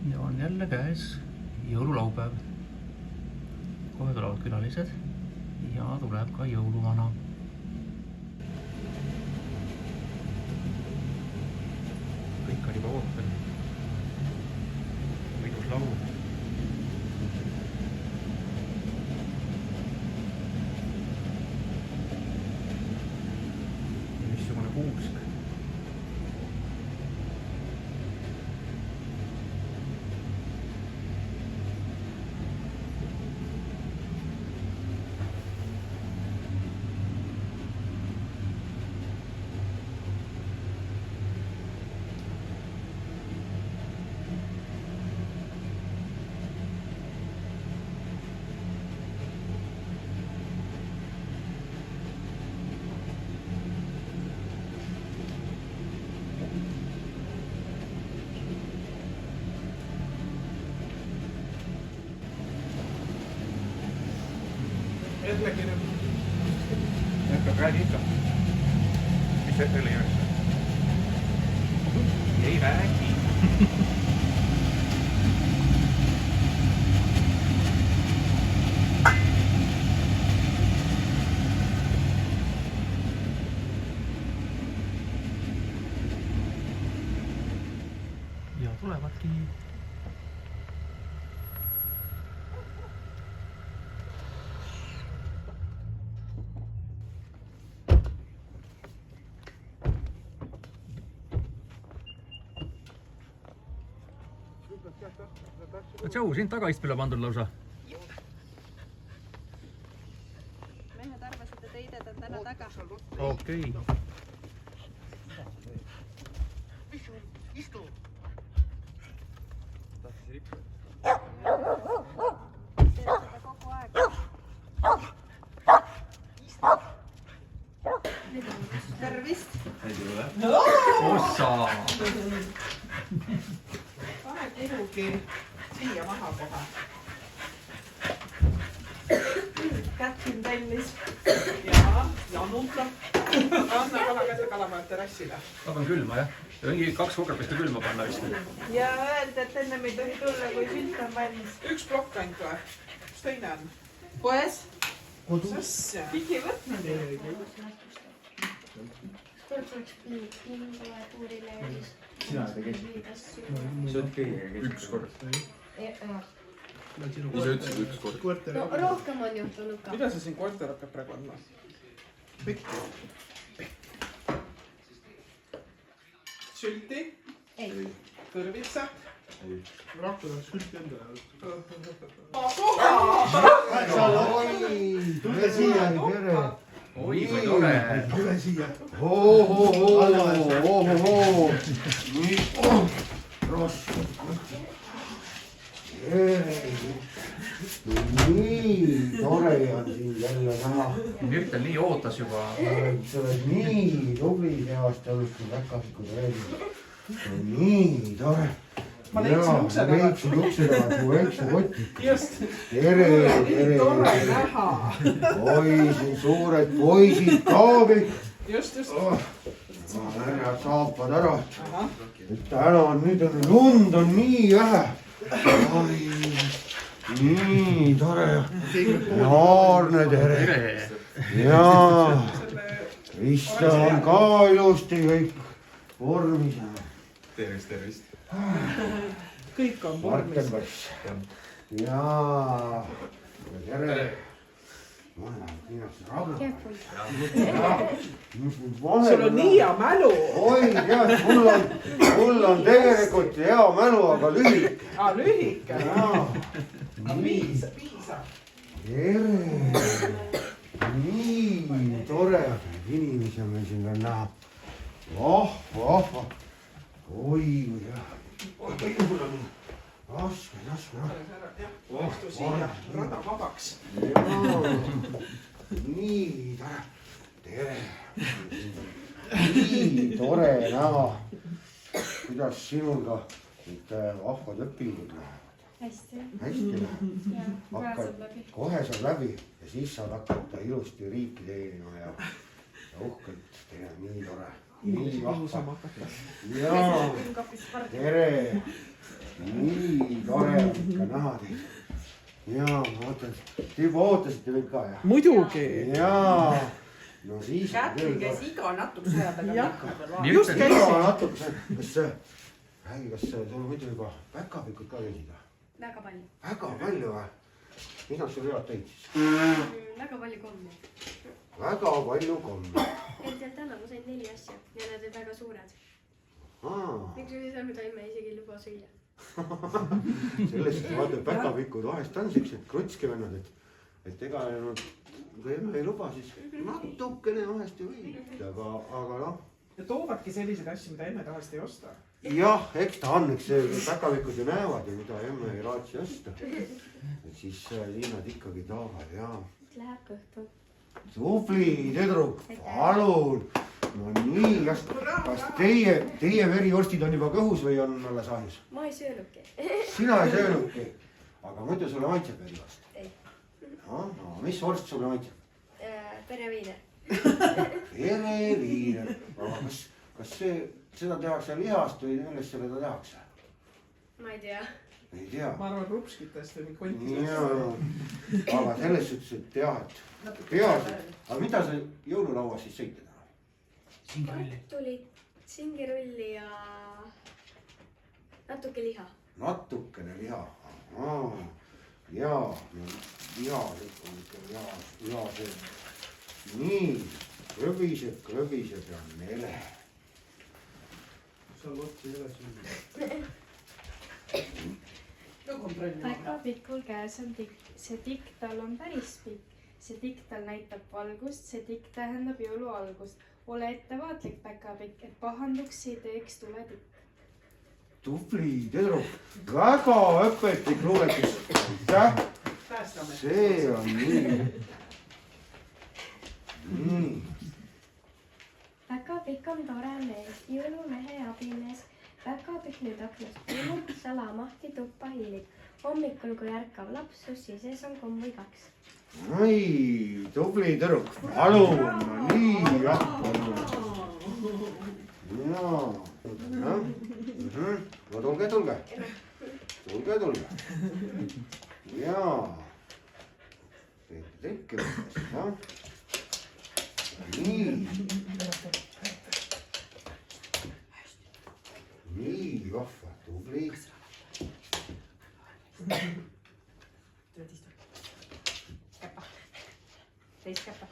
Ja on jälle käes jõululaupäev. Kohe tulevad külalised ja tuleb ka jõuluvana. Kõik on juba ootel. Võidus laulu. Ja missugune kuusk. Jällegi nüüd. Jätkab räägi ikka. Mis hetkel ei räägi? Ei räägi. Ja tulevadki. Tšau, siin tagaistmele pandud lausa. Mehed arvasid, et heided on täna taga. Okei. Istu. Tahtis rippu. Teed seda kogu aeg. Tervist! Ossa! Pane tirugi siia maha kohe. Kätkin tellis. Ja nuutlab. Anna kalakätte kalamaja terrassile. On külma, jah? Mingi 2 kokrakest külma panna vist. Ja öelda, et ennem ei tohi tulla, kui pilt on valmis. 1 plokk ainult või? Mis teine on? Poes? Sassia. Pigi võtnud ei. Kord oleks pinguatuurile ja siis... Sina tegesid? Sa oled kõigega 1 kord. Sa ütlesid 1 kord. No rohkem on juhtunud ka. Mida sa siin koerter hakkab praegu andma? Pikki. Sülti? Ei. Kõrvitsa? Ei. Rahvus on sülti endale. Tule siia, tere! Oi, kui tore! Tule siia! Nii tore on siin jälle näha. Mürtel nii ootas juba. Sa oled nii tubli see aasta olnud, kui väkasikud räägid. Nii tore. Ma leidsin ukse taga. Leidsin ukse taga, su väikse koti. Just. Tere, tere. Tore näha. Oi, siin suured poisid ka. Just. Härjad saapad ära. Täna on nüüd lund on nii vähe. Nii tore. Aarne, tere. Jaa. Issa on ka ilusti kõik vormis. Tervist. Kõik on vormis. Jaa. Tere. Sul on nii hea mälu. Oi, tead, mul on tegelikult hea mälu, aga lühike. Lühike. Piisa. Tere. Nii tore. Inimesi on meil siin veel näha. Vahva. Oi, mul on raske. Istu siia rada vabaks. Nii tore. Tere. Nii tore näha. Kuidas sinul ka nüüd vahvad õpingud lähevad? Hästi. Hästi läheb. Ja, kohe saab läbi. Kohe saab läbi ja siis saad hakata ilusti riiki teenima ja uhkelt teha. Nii tore. Nii vahva. Jaa. Tere. nii tore ikka näha teid. Jaa, ma ootan, te juba ootasite mind ka, jah? Muidugi. Jaa, no siis. Kätri käis iga natukese aja taga. Just käisin. Natukese, kas sul muidu juba päkapikud ka käisid või? Väga palju. Väga palju või? Mida sul head teid siis? Väga palju komme. Väga palju komme. Hetkel täna ma sain 4 asja ja nad olid väga suured. Miks ei saanud aime isegi luba süüa? Sellest vaata päkapikud vahest on siuksed krutski vennad, et ega kui emme ei luba, siis natukene vahest ju võid, aga noh. Ja toovadki selliseid asju, mida emme tavaliselt ei osta. Jah, eks ta on, eks päkapikud ju näevad ja mida emme ei laatsi osta. Et siis siin nad ikkagi taavad, jaa. Läheb kõhtu. Tubli, tüdruk, palun. No nii, kas teie verivorstid on juba kõhus või on alles ahjus? Ma ei söönudki. Sina ei söönudki, aga muidu sulle maitseb verivorst? Ei. No, mis vorst sulle maitseb? Pereviiner. Pereviiner. Kas seda tehakse lihast või millest seda tehakse? Ma ei tea. Ei tea. Ma arvan rupskitest või kontidest. Jaa, aga selles suhtes, et jah, et peaasi. Aga mida sa jõululauas siis sõite täna? Tuli singirulli ja natuke liha. Natukene liha. Jaa, liha see. Nii, krõbiseb ja mele. Sa lotsi üle süüa. Päkapikul käes on tikk, see tikk tal on päris pikk. See tikk tal näitab valgust, see tikk tähendab jõulu algust. Ole ettevaatlik, päkapikk, et pahanduks ei teeks tuletikk. Tubli, tüdruk, väga õpetlik luuletus. Aitäh! See on nii. Päkapikk on tore mees, jõulumehe abimees. Päkapikk nüüd aknast puhub, salamahti tuppa hiilib. Hommikul, kui ärkav laps sussi sees on komm või 2. Ai, tubli tüdruk, palun, nii, jah. Jaa, no tulge. Jaa. Tekke võttes, jah. Nii, vahva, tubli. Teist käpa.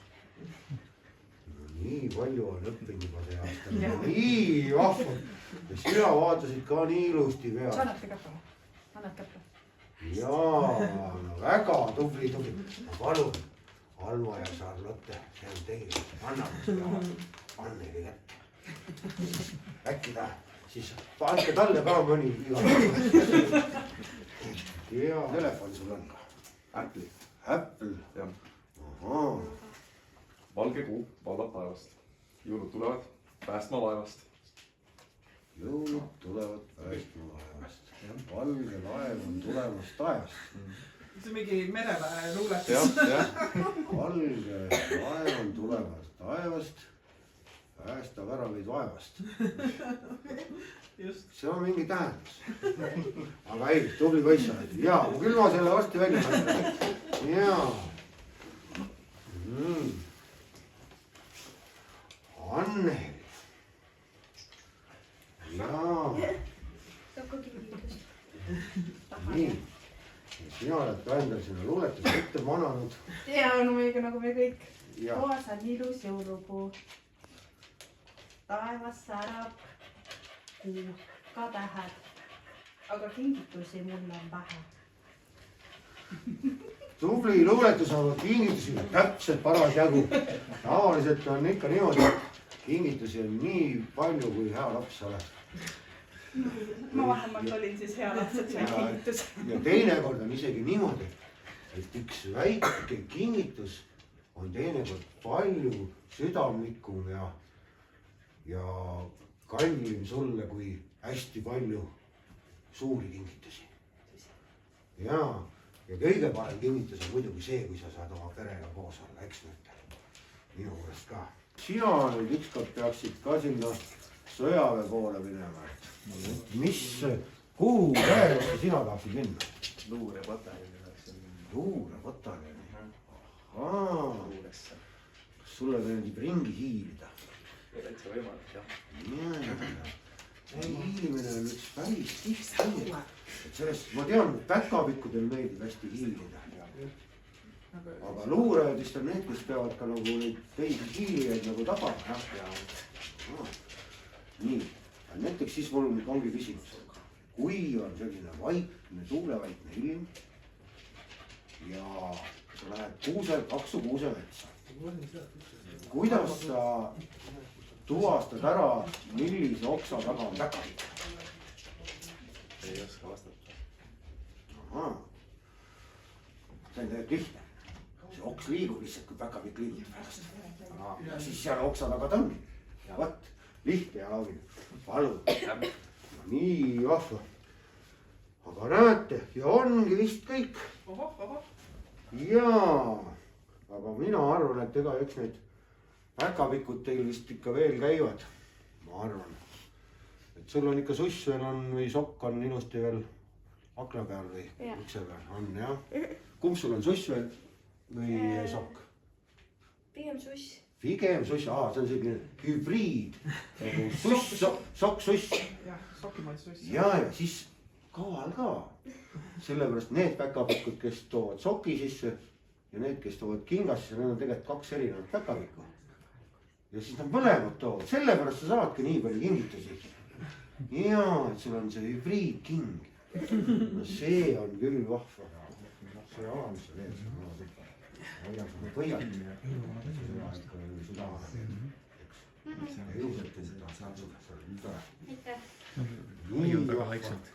Nii palju on õppinud juba see aasta. Nii vahva. Ja sina vaatasid ka nii ilusti peale. Sa annad käpa. Jaa, no väga tubli. Palun, Alma ja Charlotte, see on teile. Anname seda Anneli kätte. Äkki ta, siis andke talle ka mõni iga. Jaa, telefon sul on ka. Apple. Jah. Ahaa. Valge kuu valvab taevast. Jõulud tulevad päästma laevast. Jõulud tulevad päästma laevast. Valge laev on tulemas taevast. See on mingi mereväe luuletus. Valge laev on tulemas taevast. Päästa väravaid vaevast. See on mingi tähendus. Aga ei, tubli poiss oled. Jaa, küll ma selle varsti välja sain. Jaa. Anneli. Jaa. Nii. Sina oled ka endal sinna luuletust ette mananud. Ja on meiega nagu me kõik. Ja. Toas on ilus jõulupuu. Taevas särab kuu ka tähed. Aga kingitusi mul on vähe. Tubli luuletus, aga kingitusi täpselt parasjagu. Tavaliselt on ikka niimoodi, et kingitusi on nii palju, kui hea laps oled. Ma vähemalt olin siis hea laps, et sain kingitus. Ja teinekord on isegi niimoodi, et üks väike kingitus on teinekord palju südamlikum ja kallim sulle kui hästi palju suuri kingitusi. Jaa. Ja kõige parem kingitus on muidugi see, kui sa saad oma perega koos olla, eks nüüd minu juurest ka. Sina nüüd ükskord peaksid ka sinna sõjaväe poole minema. Mis kuhu väeossa sina tahtsid minna? luurepataljoni. luurepataljoni. luuresse. kas sulle meeldib ringi hiilida? täitsa võimalik, jah. hiilimine on üks päris tihti asi. et sellest ma tean, et päkapikkudel meeldib hästi hiilida. aga luurajadist on need, kes peavad ka nagu neid teisi hiilijaid nagu tabama. nii, näiteks siis mul ongi küsimus. kui on selline vaikne, tuulevaikne ilm ja sa lähed paksu kuusemetsa, kuidas sa tuvastad ära, millise oksa taga on päkapikk? ei oska vastata. see on tegelikult lihtne. see oks liigub lihtsalt, kui päkapikk liigub pärast. ja siis seal oksa taga ta on. vot, lihtne ja laulib. palun. nii vahva. aga näete, ja ongi vist kõik. jaa, aga mina arvan, et ega eks need päkapikud teil vist ikka veel käivad. ma arvan, et sul on ikka suss veel on või sokk on ilusti veel akna peal või ukse peal on jah. kumb sul on, suss veel või sokk? pigem suss. pigem suss, see on selline hübriid nagu suss, sokk, suss. jah, sokimaid suss. ja siis kaal ka. sellepärast need päkapikud, kes toovad soki sisse ja need, kes toovad kinga sisse, need on tegelikult kaks erinevat päkapikku. ja siis nad mõlemad toovad, sellepärast sa saadki nii palju kingitusi. jaa, et sul on see hübriidking. no see on küll vahva. see ala, mis sa teed, hoia seda põialt. nii on väga vaikselt.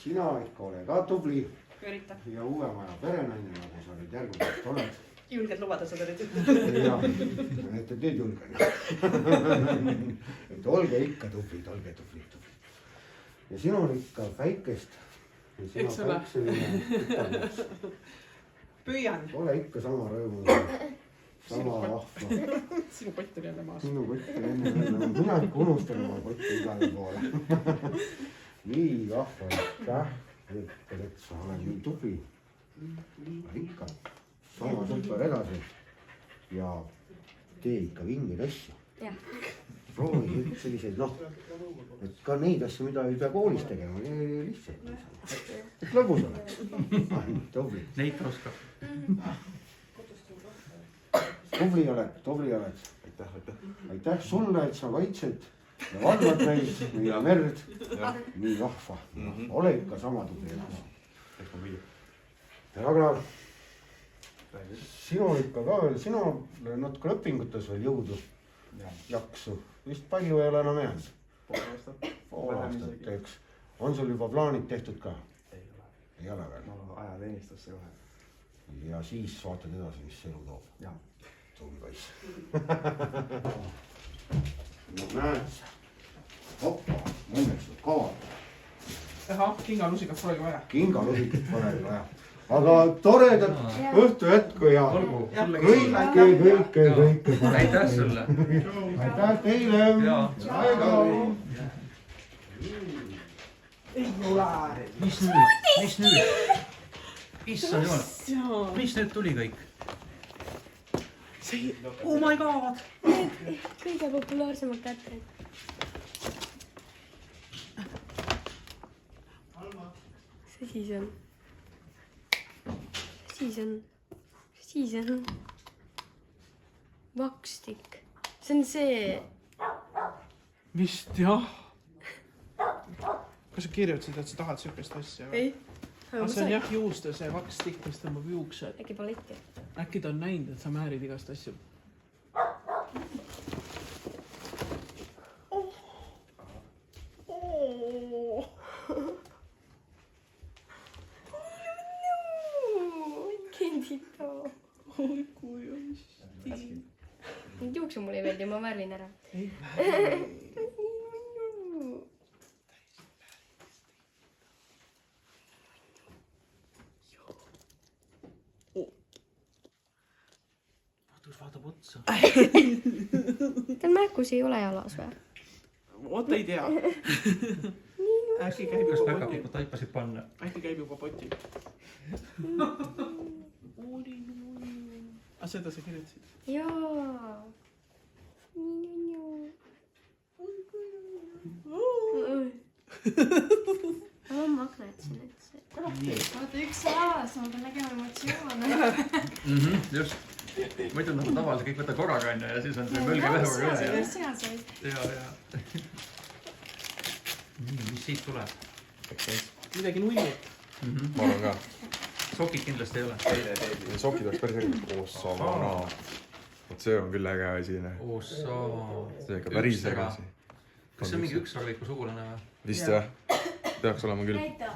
sina ikka ole ka tubli üritan. ja uue maja perenaine, nagu sa nüüd järgmisest oled. julged lubada seda nüüd? jah, et nüüd julgen. et olge ikka tublid, olge tublid. ja sinul ikka väikest. Eks ole. püüan. ole ikka sama rõõmus, sama vahva. sinu kott oli jälle maas. sinu kott oli enne veel, mina ikka unustan oma kotti igale poole. nii vahva, aitäh, et sa oled nii tubli. ikka, sama sõpar edasi ja tee ikka vingeid asju. proovi selliseid, noh, et ka neid asju, mida ei pea koolis tegema, lihtsalt. et lõbus oleks. tubli. Neid ta oskab. tubli oled. aitäh sulle, et sa kaitsed ja valvad meid ja merd. nii vahva. ole ikka sama tubli. aga sinul ikka ka veel, sinul natuke õpingutes veel jõudu, jaksu. vist palju ei ole enam jäänud. pool aastat, eks. on sul juba plaanid tehtud ka? ei ole veel. ajateenistusse kohe. ja siis vaatad edasi, mis elu toob. jah. tubli poiss. no näed sa. hoppa, õnneks on kaval. ahah, kingalusikat polegi vaja. kingalusikat polegi vaja. aga toredat õhtu jätku ja kõike. aitäh sulle. aitäh teile. ei ole. mis nüüd? issand jumal, mis nüüd tuli kõik? see, oh my god. kõige populaarsemad kätred. siis on vakstik. see on see. vist jah. kas sa kirjutasid, et sa tahad siukest asja või? ei. see on jah juuste see vakstik, mis tõmbab juuksed. äkki paletti? äkki ta on näinud, et sa määrid igast asju. kindita. oi kui hästi. juukse mulle ei meeldi, ma värvin ära. vaatab otsa. tal märkusi ei ole jalas või? vot ei tea. äkki käib kas juba päkapikud potil. taipasid panna? Äkki käib juba potil. Aga seda sa kirjutasid? Jaa. Ma magnetsin, et see. Vaata, üks aas, ma pean nägema emotsioone. Just. Muidu nagu tavaliselt kõik võtta korraga onju ja siis on see mölge vähe üle. Sina said. Ja. Mis siit tuleb? Midagi nullib. Ma arvan ka. Sokid kindlasti ei ole. Sokid oleks päris äge. Ossavana. Vot see on küll äge asi. Ossa. See ikka päris äge asi. Kas see on mingi ükssarviku sugulane või? Vist jah. Peaks olema küll. näita.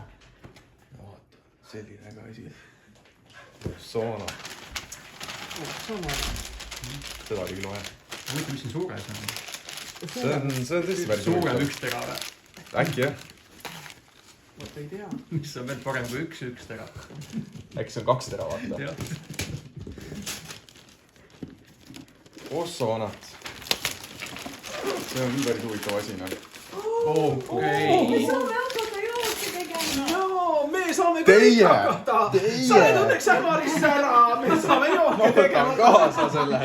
Vaata, selline äge asi. Ossavana. Seda oli küll vaja. Mõtle, mis siin suures on. See on tõesti päris Suurem ükstega või? Äkki jah. Vot ei tea. Mis on veel parem kui ükstega? Äkki see on 2 tera, vaata. Jah. Ossavanat. See on küll päris huvitav asi, noh. Okei. saame hakata jookse tegema. Jaa, me saame Teie! kõik hakata. Sa oled õnneks ämarisse ära. Me saame Ma jooke võtan tegema. kaasa selle.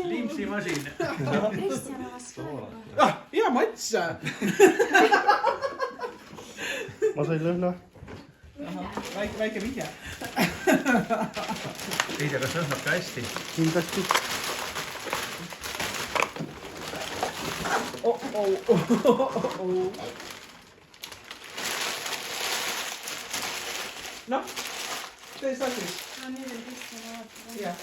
Limpsimasin. Kristjan avas ka. Hea Mats. ma sain lõhna. Väike vihje. Ei tea, kas lõhnab ka hästi? Kindlasti. Noh, tee sa siis. No nüüd on Kristjan vaata. Jah.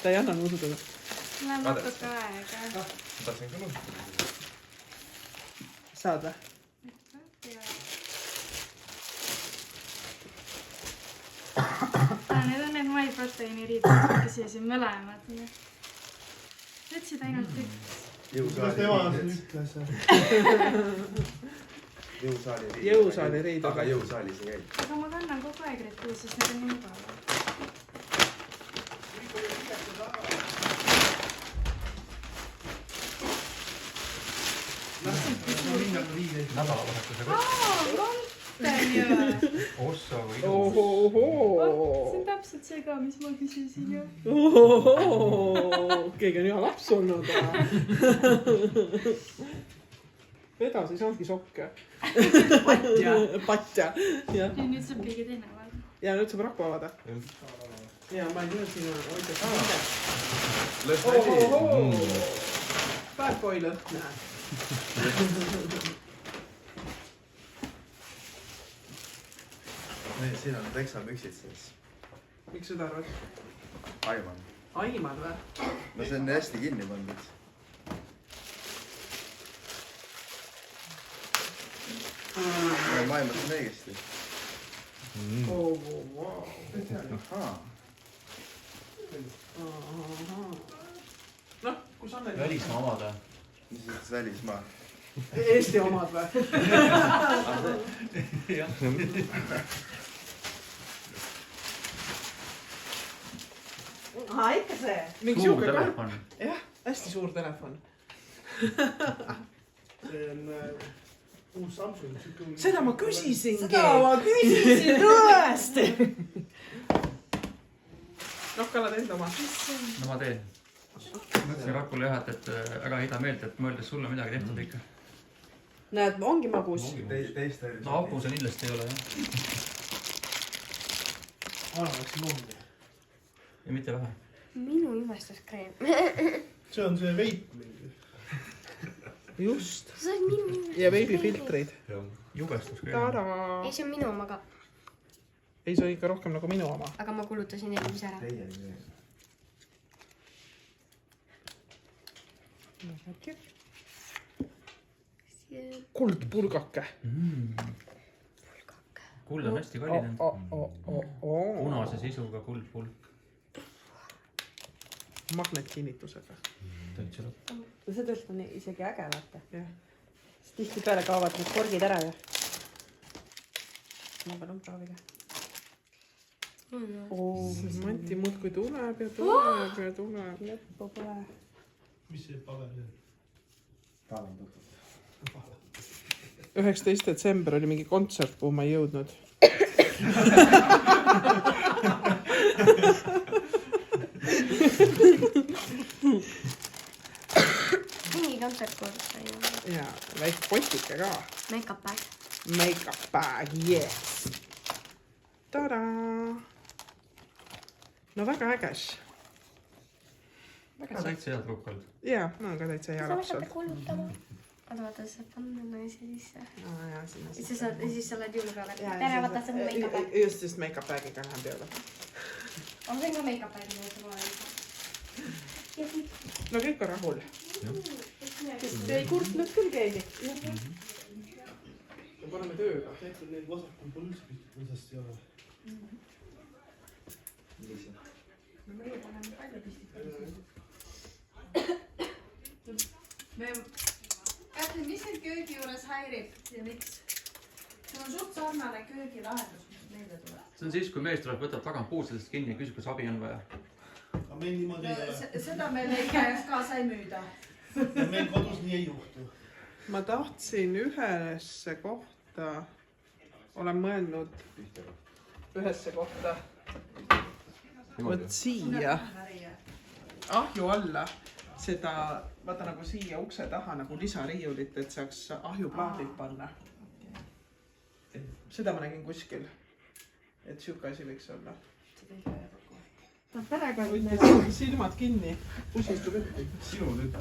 Ta ei anna nuusutada. Läheb natuke aega. Tahtsin ka nuusutada. Saad või? Need on need maiproteiini riided, kes siin mõlemad. Võtsid ainult üks. kuidas tema siin ütles? Jõusaali riided. Aga jõusaalis ei käi. Aga ma kannan kogu aeg riided, sest need on nii mugavad. Nädalavahetuse Konten ju! Ossa või ilus. Ohohoo. See on täpselt see ka, mis ma küsisin ju. Keegi on hea laps olnud. Edasi saanudki sokke. Patja. Ja nüüd saab kõige teine vaadata. Ja nüüd saab rakku avada. Ja ma ei tea, siin on hoidja saada. Lõhna. Bad boy lõhna. Siin on teksamüksid sees. Miks seda arvad? Aivan. Aimad või? No see on hästi kinni pandud. Ma aimasin õigesti. Ahaa. Noh, kus on need? Välismaa omad või? Mis ütles välismaa? Eesti omad või? Aha, ikka see. Mingi Suur siuke ka. telefon. Jah, hästi suur telefon. see on uus Samsung. Seda ma küsisingi. Seda ma küsisin tõesti. Noh, Kalle, teed oma. No ma teen. Mõtlesin Rakule jah, et ära heida meelt, et mõeldes sulle midagi tehtud ikka. Näed, ongi magus. Teist oli. No hapu see kindlasti ei ole jah. Anaks loomi. Ja mitte vähe. Minu imestuskreem. see on see veip mingi. Just. See on minu imestuskreem. Ja veebifiltreid. Jubestus küll. Tada. Ei, see on minu oma ka. Ei, see on ikka rohkem nagu minu oma. Aga ma kulutasin eelmise ära. Kuldpulgake. Kuld on hästi kallinenud. Punase sisuga kuldpulk. Magnetkinnitusega. Täitsa lõpp. no see tõesti on isegi äge, vaata. Jah. Siis tihtipeale kaovad need korgid ära ju. Ma palun proovige. Mati muudkui tuleb ja tuleb ja tuleb. Leppu pole. mis see paber on? 19. detsember oli mingi kontsert, kuhu ma ei jõudnud. mingi kontsert kuulda sai. Ja väike potike ka. Make-up bag. Make-up bag, yes. Tada! No väga äges. Väga täitsa hea trupp olnud. Jaa, no on ka täitsa hea laps olnud. Kulutama. Vaata, sa panna naise sisse. Ja siis sa oled jõulupeale. Tere, vaata, see on make-up bag. Just make-up bagiga lähen peale. Ma sain ka make-up bagi neisse kohe. No kõik on rahul. Sest ei kurtnud küll keegi. Me paneme tööga. Tehtud neil vasakul pole üldse pistit ei ole. Kätlin, mis neid köögi juures häirib ja miks? See on suht sarnane köögilahendus, mis meelde tuleb. See on siis, kui mees tuleb, võtab tagant puusidest kinni ja küsib, kas abi on vaja. Aga meil niimoodi ei ole. Seda meil ei käes kaasa ei müüda. Meil kodus nii ei juhtu. Ma tahtsin ühesse kohta, olen mõelnud ühesse kohta. Võt siia ahju alla seda, vaata nagu siia ukse taha nagu lisariiulit, et saaks ahjuplaadid panna. Seda ma nägin kuskil, et siuke asi võiks olla. Silmad kinni, pusistub ette. Sinu nüüd.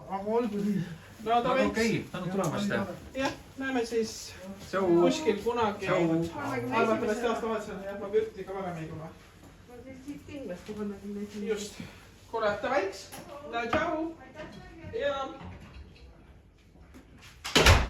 Aga olgu nii. No ta võiks. Okei, tänu tulemast. Jah, näeme siis kuskil kunagi. Arvatavasti aastavahetusel, jah, ma vürti ka väga meiguma. Kindlasti panna kindlasti. Just. Kuule, ta väiks. Tšau. Ja.